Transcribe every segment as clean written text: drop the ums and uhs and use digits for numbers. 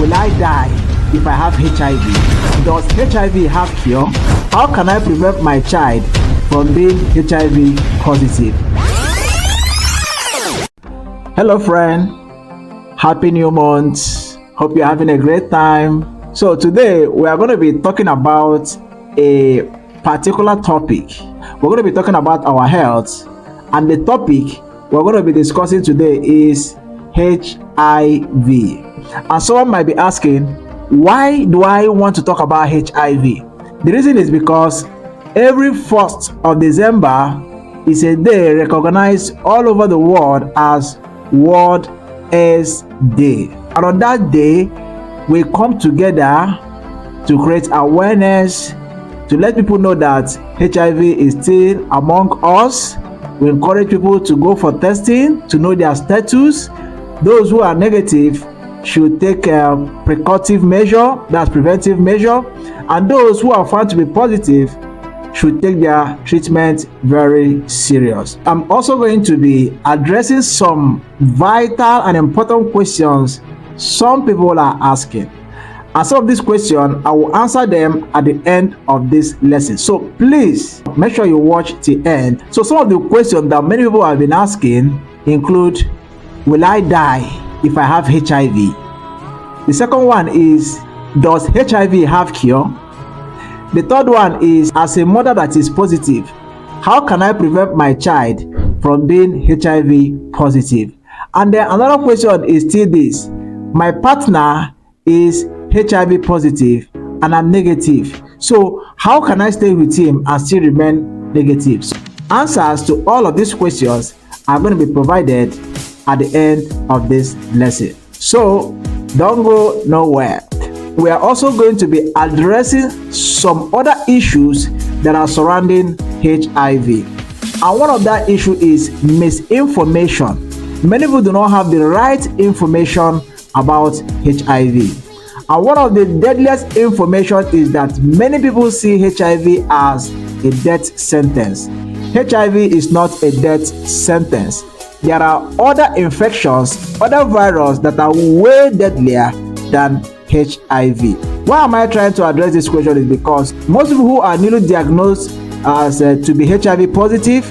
Will I die if I have HIV? Does HIV have cure? How can I prevent my child from being HIV positive? Hello friend, happy new month. Hope you're having a great time. So today we are going to be talking about a particular topic. We're going to be talking about our health, and the topic we're going to be discussing today is HIV. And someone might be asking, why do I want to talk about HIV? The reason is because every 1st of December is a day recognized all over the world as World AIDS Day. And on that day, we come together to create awareness, to let people know that HIV is still among us. We encourage people to go for testing, to know their status. Those who are negative should take a precautive measure, that's preventive measure, and those who are found to be positive should take their treatment very serious. I'm also going to be addressing some vital and important questions some people are asking. And some of these questions, I will answer them at the end of this lesson. So please make sure you watch till end. So some of the questions that many people have been asking include, will I die if I have HIV? The second one is, does HIV have cure? The third one is, as a mother that is positive, how can I prevent my child from being HIV positive? And then another question is still this: my partner is HIV positive and I'm negative. So how can I stay with him and still remain negative? So answers to all of these questions are going to be provided at the end of this lesson. So don't go nowhere. We are also going to be addressing some other issues that are surrounding HIV. And one of that issue is misinformation. Many people do not have the right information about HIV. And one of the deadliest information is that many people see HIV as a death sentence. HIV is not a death sentence. There are other infections, other viruses that are way deadlier than HIV. Why am I trying to address this question? Is because most people who are newly diagnosed as to be HIV positive,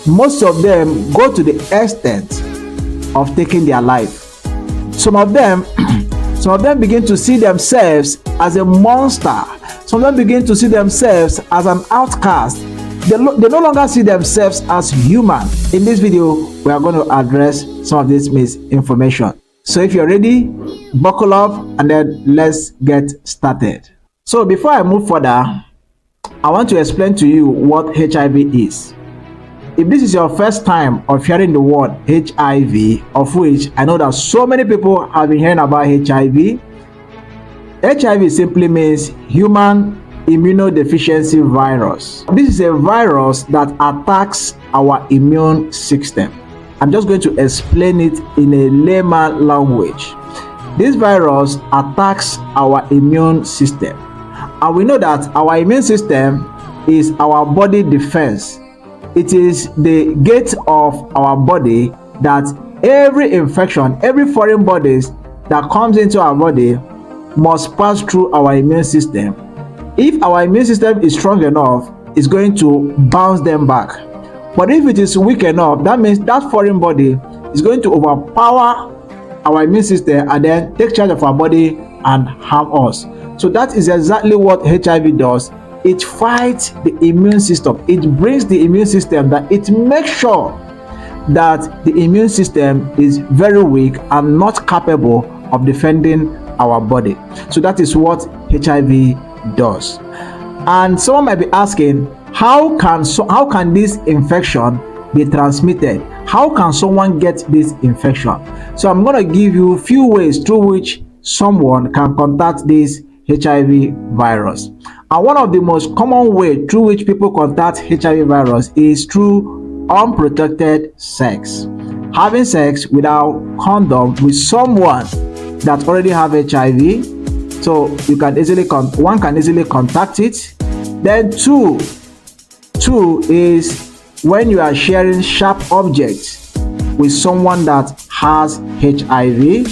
most of them go to the extent of taking their life. Some of them begin to see themselves as a monster. Some of them begin to see themselves as an outcast. They no longer see themselves as human. In this video, we are going to address some of this misinformation. So if you're ready, buckle up and then let's get started. So before I move further, I want to explain to you what HIV is. If this is your first time of hearing the word HIV, of which I know that so many people have been hearing about HIV, HIV simply means human immunodeficiency virus. This is a virus that attacks our immune system. I'm just going to explain it in a layman language. This virus attacks our immune system. And we know that our immune system is our body defense. It is the gate of our body that every infection, every foreign body that comes into our body must pass through our immune system. If our immune system is strong enough, it's going to bounce them back. But if it is weak enough, that means that foreign body is going to overpower our immune system and then take charge of our body and harm us. So that is exactly what HIV does. It fights the immune system. It brings the immune system that it makes sure that the immune system is very weak and not capable of defending our body. So that is what HIV does. And someone might be asking, how can this infection be transmitted? How can someone get this infection? So I'm going to give you a few ways through which someone can contact this HIV virus. And one of the most common ways through which people contact HIV virus is through unprotected sex. Having sex without condom with someone that already have HIV, so you can one can easily contact it. Then two is when you are sharing sharp objects with someone that has HIV.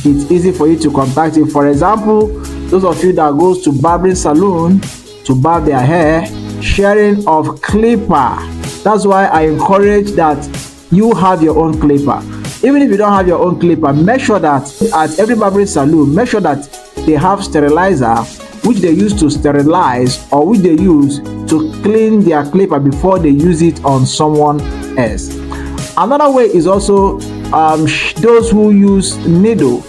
it's easy for you to contact it. For example, those of you that goes to barbering salon to barb their hair, sharing of clipper. That's why I encourage that you have your own clipper. Even if you don't have your own clipper, make sure that at every barbering salon, make sure that they have sterilizer, which they use to sterilize or which they use to clean their clipper before they use it on someone else. Another way is also those who use needles,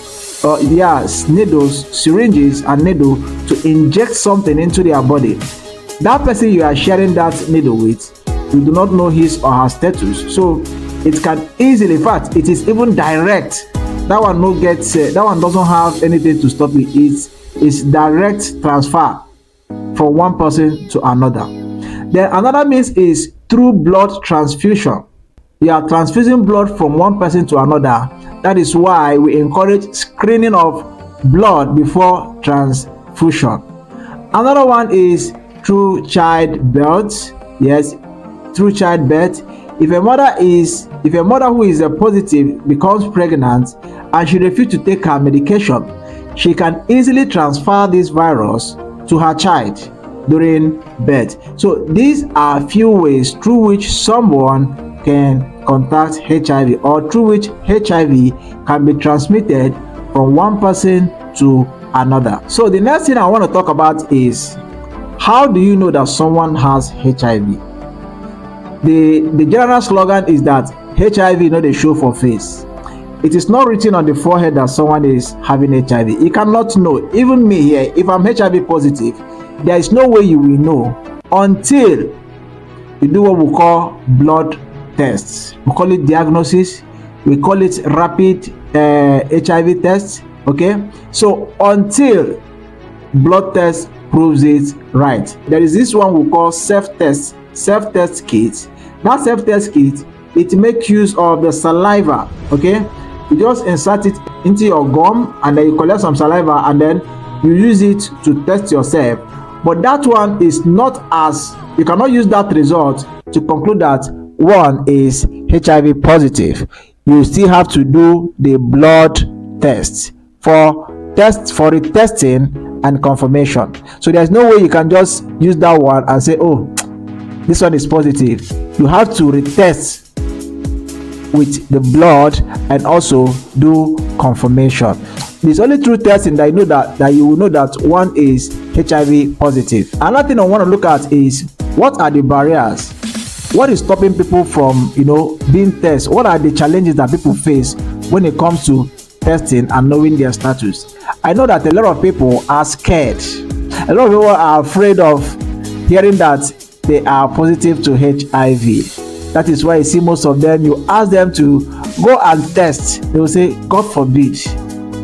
syringes and needle to inject something into their body. That person you are sharing that needle with, you do not know his or her status, so it can easily, in fact, it is even direct. That one no gets, that one doesn't have anything to stop it. It's direct transfer from one person to another. Then another means is through blood transfusion. You are transfusing blood from one person to another. That is why we encourage screening of blood before transfusion. Another one is through childbirth. Yes, through childbirth. If a mother who is a positive becomes pregnant and she refuses to take her medication, she can easily transfer this virus to her child during birth. So these are a few ways through which someone can contact HIV, or through which HIV can be transmitted from one person to another. So the next thing I want to talk about is, how do you know that someone has HIV? The general slogan is that HIV no dey show for face. It is not written on the forehead that someone is having HIV. You cannot know. Even me here, if I'm HIV positive, there is no way you will know until you do what we call blood tests. We call it diagnosis. We call it rapid HIV tests. Okay, so until blood test proves it right, there is this one we call self-test kit. That self-test kit, it makes use of the saliva. Okay, you just insert it into your gum and then you collect some saliva and then you use it to test yourself. But that one is not as, you cannot use that result to conclude that one is HIV positive. You still have to do the blood test for retesting and confirmation. So there's no way you can just use that one and say, oh, this one is positive. You have to retest with the blood and also do confirmation. It's only through testing that you know that you will know that one is HIV positive. Another thing I want to look at is, what are the barriers? What is stopping people from being tested? What are the challenges that people face when it comes to testing and knowing their status? I know that a lot of people are scared. A lot of people are afraid of hearing that they are positive to HIV. That is why you see most of them, you ask them to go and test, they will say, God forbid,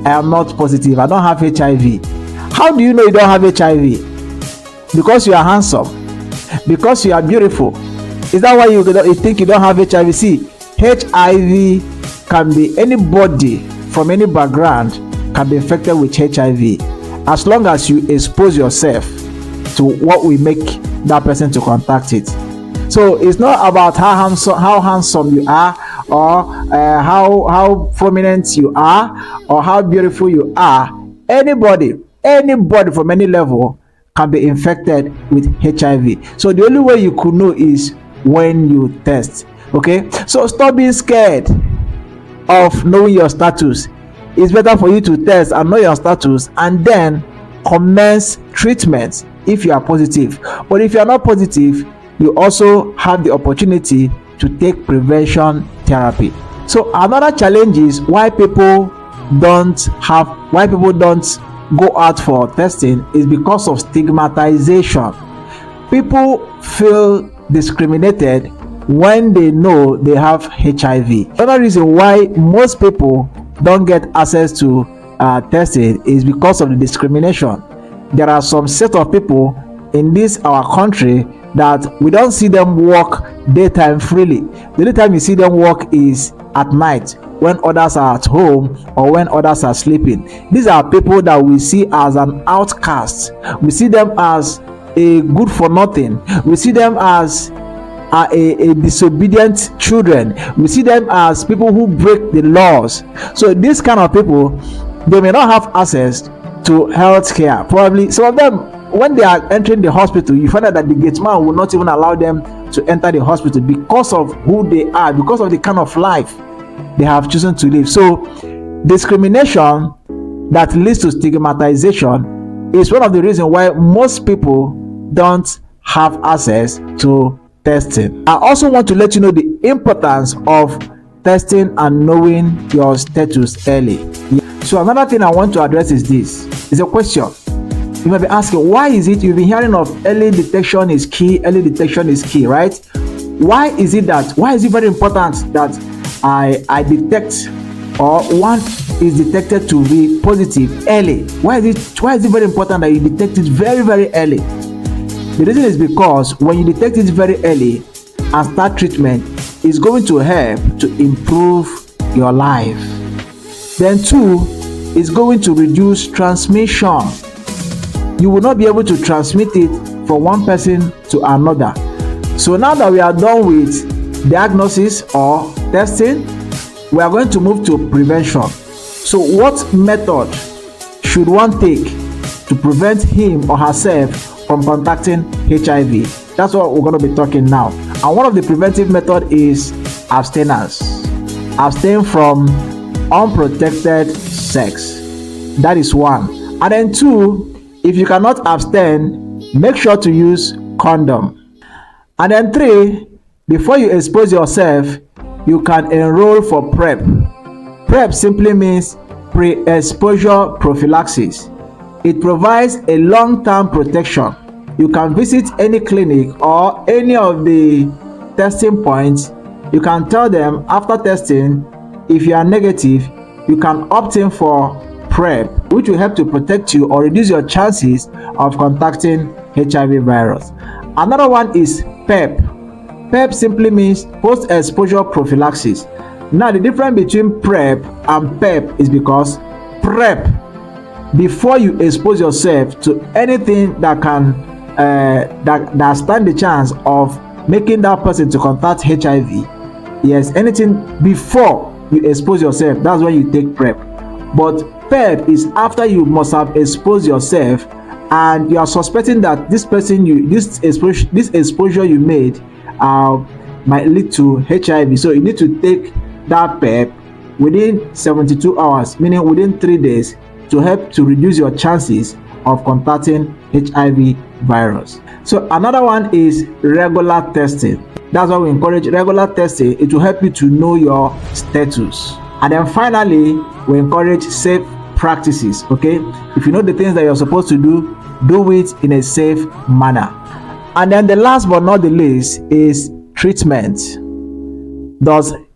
I am not positive, I don't have HIV. How do you know you don't have HIV? Because you are handsome, because you are beautiful. Is that why you think you don't have HIV? See, HIV can be anybody from any background can be infected with HIV, as long as you expose yourself to what will make that person to contact it. So it's not about how handsome you are, or how prominent you are, or how beautiful you are. Anybody from any level can be infected with HIV. So the only way you could know is when you test. Okay, so stop being scared of knowing your status. It's better for you to test and know your status and then commence treatment if you are positive. But if you are not positive, you also have the opportunity to take prevention therapy. So another challenge is why people don't go out for testing is because of stigmatization. People feel discriminated when they know they have HIV. Another reason why most people don't get access to testing is because of the discrimination. There are some set of people in this our country that we don't see them walk daytime freely. The only time you see them walk is at night when others are at home or when others are sleeping. These are people that we see as an outcast. We see them as a good for nothing. We see them as a disobedient children. We see them as people who break the laws. So these kind of people, they may not have access to health care. Probably some of them, when they are entering the hospital, you find out that the gate man will not even allow them to enter the hospital because of who they are, because of the kind of life they have chosen to live. So discrimination that leads to stigmatization is one of the reasons why most people don't have access to testing. I also want to let you know the importance of testing and knowing your status early. So another thing I want to address is this. It's a question. You might be asking, why is it you've been hearing of early detection is key, right? Why is it very important that I detect, or one is detected to be positive early? Why is it very important that you detect it very, very early? The reason is because when you detect it very early and start treatment, it's going to help to improve your life. Then two, it's going to reduce transmission. You will not be able to transmit it from one person to another. So now that we are done with diagnosis or testing, we are going to move to prevention. So what method should one take to prevent him or herself from contacting HIV? That's what we're going to be talking now. And one of the preventive methods is abstinence. Abstain from unprotected sex. That is one. And then two, if you cannot abstain, make sure to use condom. And then three, before you expose yourself, you can enroll for PrEP. PrEP simply means pre-exposure prophylaxis. It provides a long-term protection. You can visit any clinic or any of the testing points. You can tell them after testing, if you are negative, you can opt in for PrEP, which will help to protect you or reduce your chances of contacting HIV virus. Another one is PEP. PEP simply means post-exposure prophylaxis. Now the difference between PrEP and PEP is because PrEP, before you expose yourself to anything that can that stand the chance of making that person to contact HIV, yes, anything before you expose yourself, that's when you take PrEP. But PEP is after you must have exposed yourself and you are suspecting that this exposure you made might lead to HIV. So you need to take that PEP within 72 hours, meaning within 3 days, to help to reduce your chances of contacting HIV virus. So another one is regular testing. That's why we encourage regular testing. It will help you to know your status. And then finally, we encourage safe practices. Okay, if you know the things that you're supposed to do it in a safe manner. And then the last but not the least is treatment.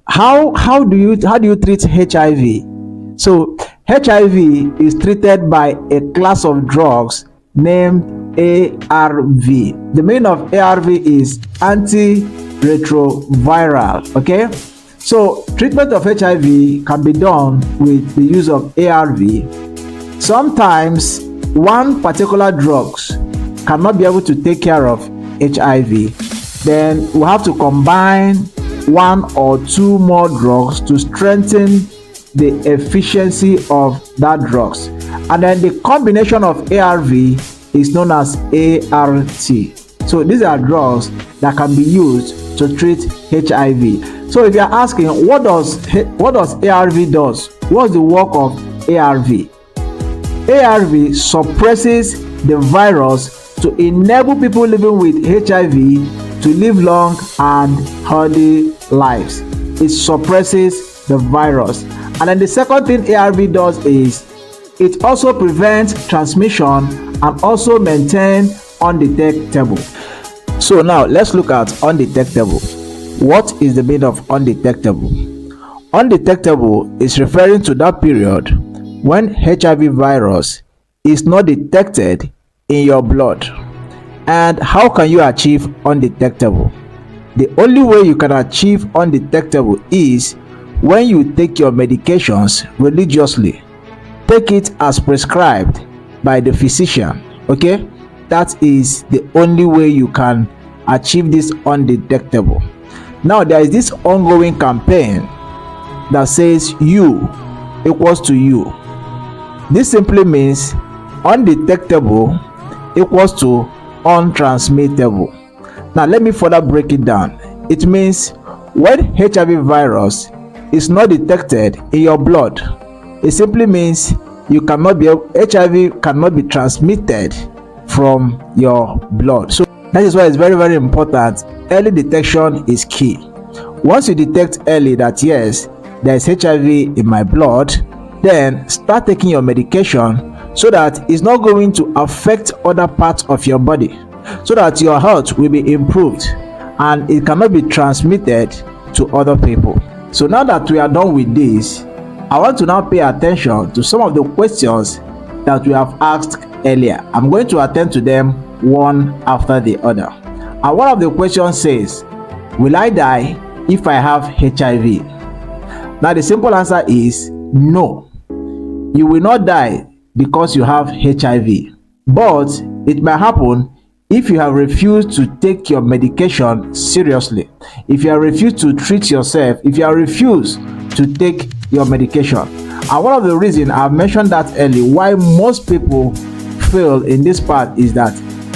How do you treat HIV? So HIV is treated by a class of drugs named ARV. The meaning of ARV is antiretroviral. Okay, so treatment of HIV can be done with the use of ARV. Sometimes one particular drugs cannot be able to take care of HIV. Then we have to combine one or two more drugs to strengthen the efficiency of that drugs. And then the combination of ARV is known as ART. So these are drugs that can be used to treat HIV. So if you are asking, what does ARV does? What's the work of ARV? ARV suppresses the virus to enable people living with HIV to live long and healthy lives. It suppresses the virus. And then the second thing ARV does is it also prevents transmission and also maintain undetectable. So now let's look at undetectable. What is the meaning of undetectable? Undetectable is referring to that period when HIV virus is not detected in your blood. And how can you achieve undetectable? The only way you can achieve undetectable is when you take your medications religiously. Take it as prescribed by the physician. Okay, that is the only way you can achieve this undetectable. Now there is this ongoing campaign that says you equals to you. This simply means undetectable equals to untransmittable. Now let me further break it down. It means when HIV virus is not detected in your blood, it simply means HIV cannot be transmitted from your blood. So that is why it's very, very important. Early detection is key. Once you detect early that yes, there is HIV in my blood, then start taking your medication so that it's not going to affect other parts of your body, so that your health will be improved and it cannot be transmitted to other people. So now that we are done with this, I want to now pay attention to some of the questions that we have asked earlier. I'm going to attend to them one after the other. And one of the questions says, will I die if I have HIV? Now the simple answer is no. You will not die because you have HIV, but it may happen if you have refused to take your medication seriously, if you have refused to treat yourself, if you have refused to take your medication. And one of the reasons I've mentioned that early, why most people fail in this part, is that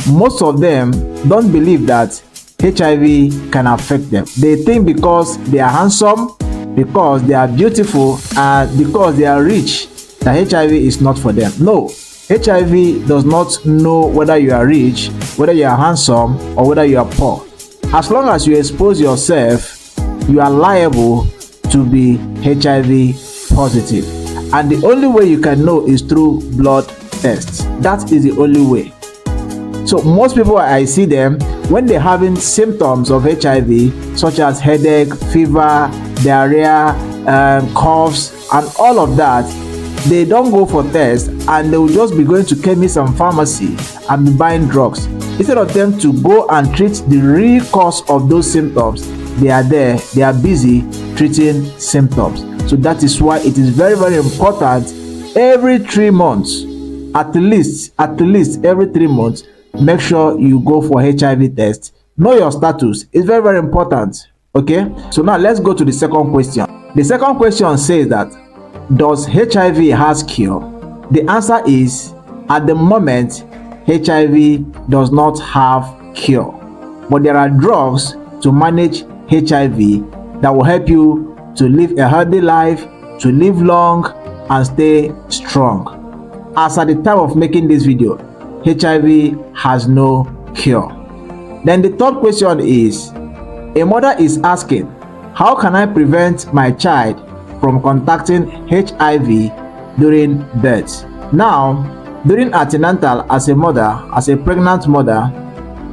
most of them don't believe that HIV can affect them. They think because they are handsome, because they are beautiful, and because they are rich, that HIV is not for them. No, HIV does not know whether you are rich, whether you are handsome, or whether you are poor. As long as you expose yourself, you are liable to be HIV positive. And the only way you can know is through blood tests. That is the only way. So most people, I see them when they're having symptoms of HIV, such as headache, fever, diarrhea, coughs, and all of that, they don't go for tests and they will just be going to chemist and pharmacy and be buying drugs. Instead of them to go and treat the real cause of those symptoms, they are busy treating symptoms. So that is why it is very, very important every 3 months, at least every 3 months, make sure you go for HIV test. Know your status. It's very, very important. Okay, so now let's go to the second question. The second question says that, does HIV has cure? The answer is, at the moment, HIV does not have cure, but there are drugs to manage HIV that will help you to live a healthy life, to live long and stay strong. As at the time of making this video, HIV has no cure. Then the third question is, a mother is asking, how can I prevent my child from contacting HIV during birth? Now, during antenatal, as a mother, as a pregnant mother,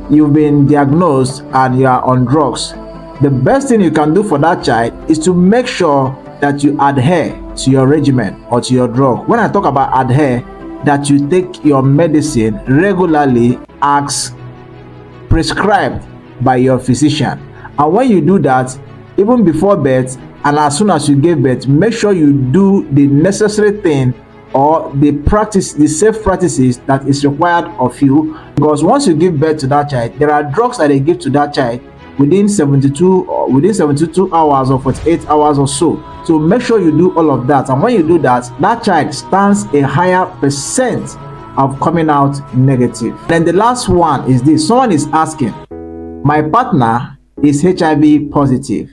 you've been diagnosed and you are on drugs. The best thing you can do for that child is to make sure that you adhere to your regimen or to your drug. When I talk about adhere, that you take your medicine regularly as prescribed by your physician. And when you do that, even before birth and as soon as you give birth, make sure you do the necessary thing or the safe practices that is required of you. Because once you give birth to that child, there are drugs that they give to that child within 72 hours or 48 hours or so. So make sure you do all of that. And when you do that, that child stands a higher percent of coming out negative. Then the last one is this. Someone is asking, my partner is HIV positive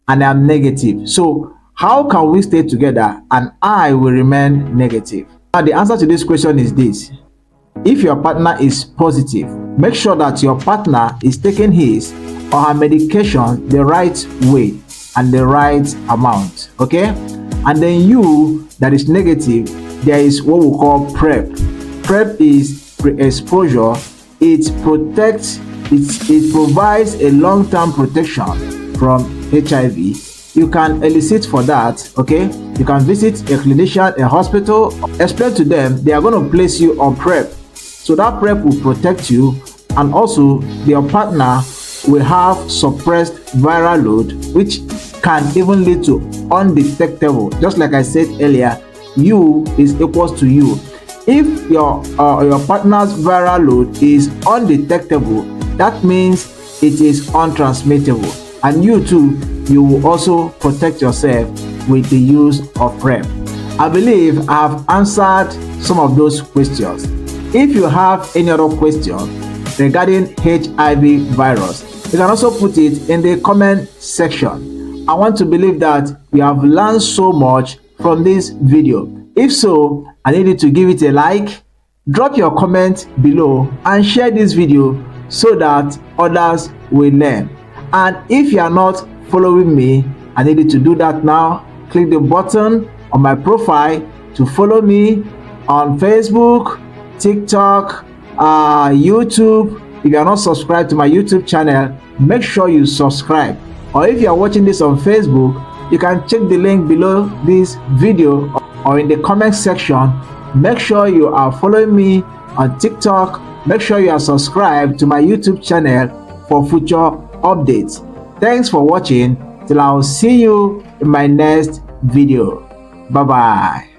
and I'm negative. So how can we stay together and I will remain negative? Now the answer to this question is this. If your partner is positive, make sure that your partner is taking his or her medication the right way and the right amount. Okay? And then you that is negative, there is what we call PrEP. PrEP is pre-exposure. It protects, it provides a long-term protection from HIV. You can elicit for that. Okay, you can visit a clinician, a hospital, explain to them, they are going to place you on PrEP. So that PrEP will protect you, and also your partner will have suppressed viral load, which can even lead to undetectable. Just like I said earlier, you is equals to you. If your partner's viral load is undetectable, that means it is untransmittable, and you too, you will also protect yourself with the use of PrEP. I believe I have answered some of those questions. If you have any other question regarding HIV virus, you can also put it in the comment section. I want to believe that you have learned so much from this video. If so, I need you to give it a like, drop your comment below, and share this video so that others will learn. And if you are not following me, I need you to do that now. Click the button on my profile to follow me on Facebook, TikTok, YouTube. If you are not subscribed to my YouTube channel, make sure you subscribe. Or if you are watching this on Facebook, you can check the link below this video or in the comment section. Make sure you are following me on TikTok. Make sure you are subscribed to my YouTube channel for future updates. Thanks for watching. Till I'll see you in my next video. Bye bye.